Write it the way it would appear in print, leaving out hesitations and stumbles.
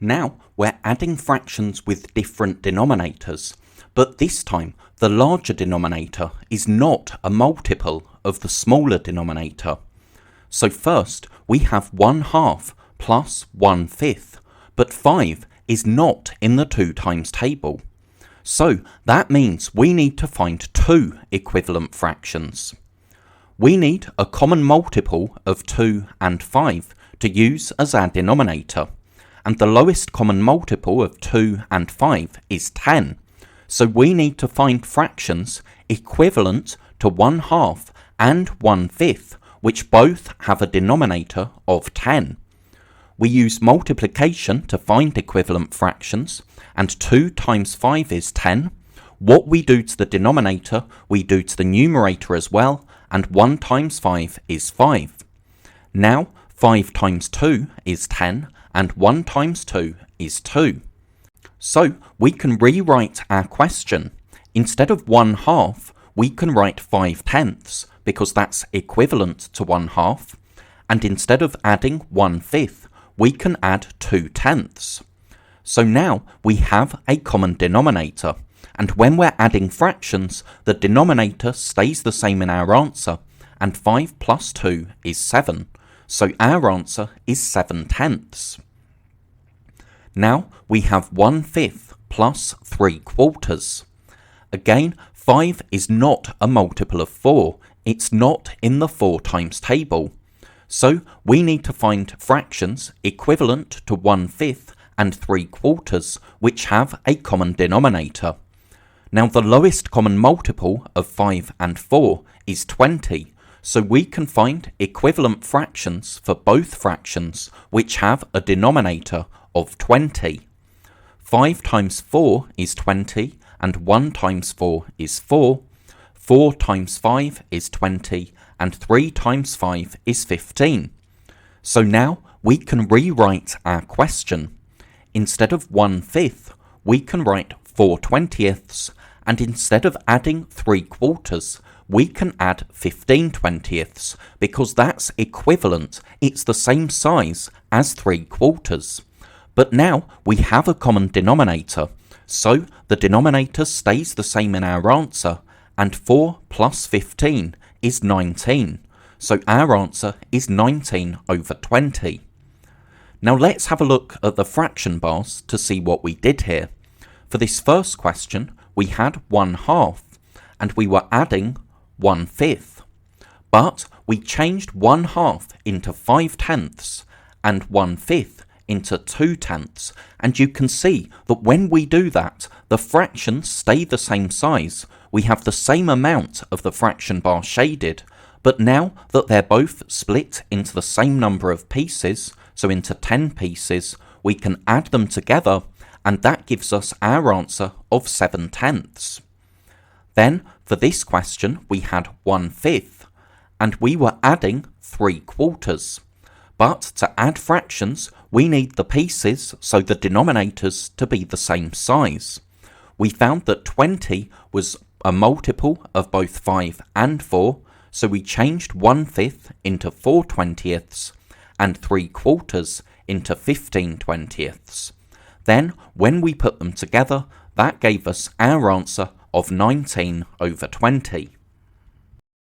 Now we're adding fractions with different denominators, but this time the larger denominator is not a multiple of the smaller denominator. So first we have 1/2 plus 1/5, but 5 is not in the 2 times table. So that means we need to find two equivalent fractions. We need a common multiple of 2 and 5 to use as our denominator, and the lowest common multiple of 2 and 5 is 10. So we need to find fractions equivalent to 1/2 and 1/5, which both have a denominator of 10. We use multiplication to find equivalent fractions, and 2 times 5 is 10. What we do to the denominator, we do to the numerator as well, and 1 times 5 is 5. Now 5 times 2 is 10, and 1 times 2 is 2. So we can rewrite our question. Instead of 1/2, we can write 5/10, because that's equivalent to 1/2, and instead of adding 1/5, we can add 2/10. So now we have a common denominator, and when we're adding fractions, the denominator stays the same in our answer, and 5 plus 2 is 7. So our answer is 7/10. Now we have 1/5 plus 3/4. Again, 5 is not a multiple of 4. It's not in the 4 times table. So we need to find fractions equivalent to 1/5 and 3/4, which have a common denominator. Now the lowest common multiple of 5 and 4 is 20, so we can find equivalent fractions for both fractions which have a denominator of 20. 5 times 4 is 20, and 1 times 4 is 4. 4 times 5 is 20, and 3 times 5 is 15. So now we can rewrite our question. Instead of 1/5, we can write 4/20, and instead of adding 3/4, we can add 15/20, because that's equivalent. It's the same size as 3/4. But now we have a common denominator, so the denominator stays the same in our answer, and 4 plus 15 is 19. So our answer is 19/20. Now let's have a look at the fraction bars to see what we did here. For this first question, we had 1/2, and we were adding 1/5. But we changed 1/2 into 5/10 and 1/5 into 2/10, and you can see that when we do that, the fractions stay the same size. We have the same amount of the fraction bar shaded, but now that they're both split into the same number of pieces, so into 10 pieces, we can add them together, and that gives us our answer of 7/10. Then, for this question, we had 1/5, and we were adding 3/4. But to add fractions, we need the pieces, so the denominators, to be the same size. We found that 20 was a multiple of both 5 and 4, so we changed 1/5 into 4/20 and 3/4 into 15/20. Then, when we put them together, that gave us our answer of 19/20.